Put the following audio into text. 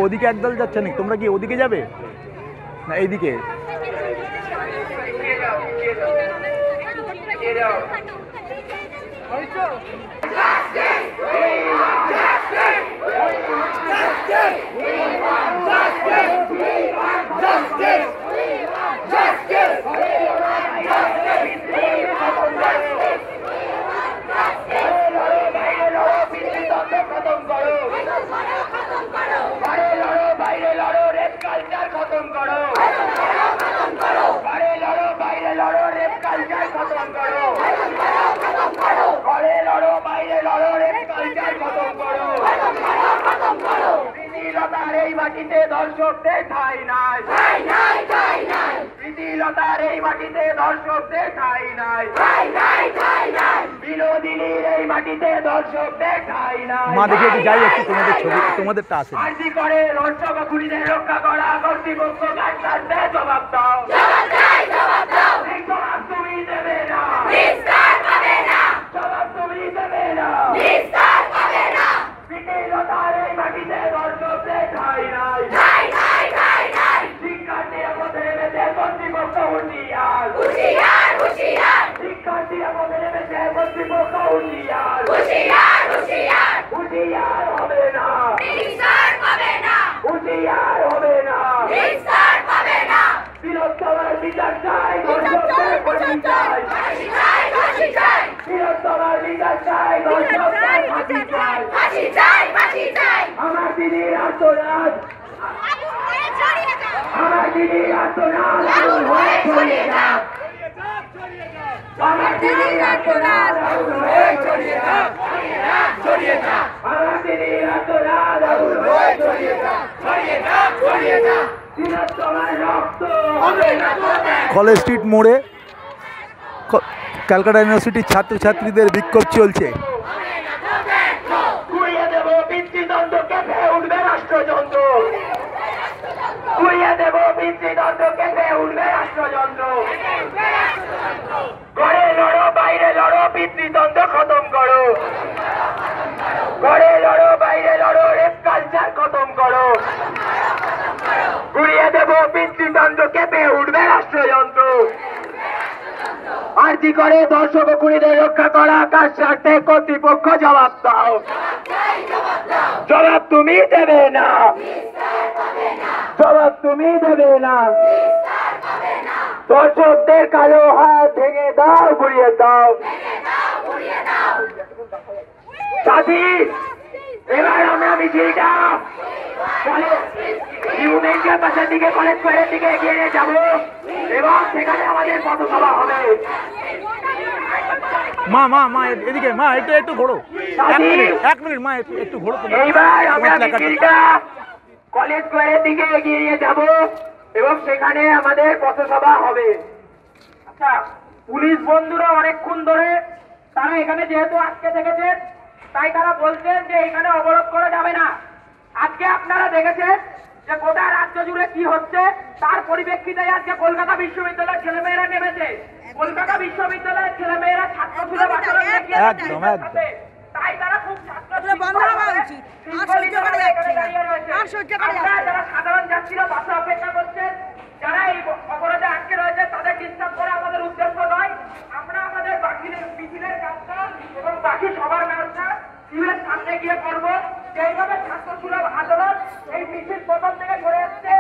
ওদিকে একদল যাচ্ছে নাকি? তোমরা কি ওদিকে যাবে না এইদিকে? দর্শকদের ঠাই নাই, প্রীতিলতার এই মাটিতে দর্শকদের ঠাই নাই, বিনোদিনীর এই মাটিতে দর্শকদের ঠাই নাই। মা দেখে একটু যাই, একটু তোমাদের ছবি তোমাদেরটা আছে। আরজি করে দর্শক খুনিদের রক্ষা করা কর্তৃপক্ষ গাছদের জবাব দাও, এই জবাব তুমি দেবে না, জবাব তুমি দেবে না, প্রীতিলতার নেমেছে কর্তৃপক্ষ হুঁশিয়ার হুঁশিয়ার হবে না হুঁশিয়ার হবে না বৃহত্তমের বিচার চাই ধর্ষকদের ফাঁসি চাই বৃহত্তমের বিচার চাই ধর্ষকদের ফাঁসি চাই আমার দিদির আত্মনাদ আমার দিদির আত্মনাদ আগুন হয়ে ছড়িয়ে যাক আমার দিদির আত্মনাদ আগুন হয়ে ছড়িয়ে যাক আমার দিদির আত্মনাদ আগুন হয়ে ছড়িয়ে যাক বৃহত্তমের রক্ত হবে না কলেজ স্ট্রিট মোড়ে ক্যালকাটা ইউনিভার্সিটির ছাত্রছাত্রীদের বিক্ষোভ চলছে। গুড়িয়ে দেব পিতৃদণ্ড কেঁপে উঠবে রাষ্ট্রযন্ত্র গুড়িয়ে দেব পিতৃদণ্ড কেঁপে উঠবে রাষ্ট্রযন্ত্র ঘরে লড়ো বাইরে লড়ো পিতৃদণ্ড খতম করো ঘরে লড়ো বাইরে লড়ো রেপ কালচার খতম করো গুড়িয়ে দেব পিতৃদণ্ড কেঁপে উঠবে রাষ্ট্রযন্ত্র আরজি করে দর্শক ও খুনিদের রক্ষা করা কার স্বার্থে কর্তৃপক্ষ জবাব দাও জবাব তুমি দেবে না জবাব তুমি দেবে না দর্শকদের কালো হাত ভেঙে দাও ঘুরিয়ে দাও সাথী এবার আমরা মিছিলটা ইউনিয়ন ক্যাম্পাসের দিকে কলেজ স্কয়ারের দিকে এগিয়ে নিয়ে যাবো এবং সেখানে আমাদের পথসভা হবে মা এদিকে মা একটু ঘোরো এক মিনিট মা একটু ঘোরো। এইবার আমরা মিছিলটা কলেজ স্কয়ারের দিকে এগিয়ে নিয়ে যাব এবং সেখানে আমাদের পথসভা হবে। আচ্ছা, পুলিশ বন্ধুরা অনেকক্ষণ ধরে তারা এখানে যেহেতু আটকে থেকেছে তাই তারা বলছেন যে এখানে অবরোধ করা যাবে না। আজকে আপনারা দেখেছেন যে গোটা রাজ্য জুড়ে কি হচ্ছে, তার পরিপ্রেক্ষিতে আজকে কলকাতা বিশ্ববিদ্যালয়ের ছেলেমেয়েরা নেমেছে। কলকাতা বিশ্ববিদ্যালয়ের ছেলেমেয়েরা ছাত্র সুলভ আচরণ দেখিয়েছে, তাই তারা খুব যারা সাধারণ যাত্রীরা বাসে অপেক্ষা করছেন, যারা এই অবরোধে আটকে রয়েছে তাদের ডিস্টার্ব করা আমাদের উদ্দেশ্য নয়। আমরা আমাদের বাকি মিছিলের কাজটা এবং বাকি সবার কাজটা সিভিলের সামনে গিয়ে করবো। যেইভাবে ছাত্র সুলভ আন্দোলন এই মিছিল প্রথম থেকে করে এসছে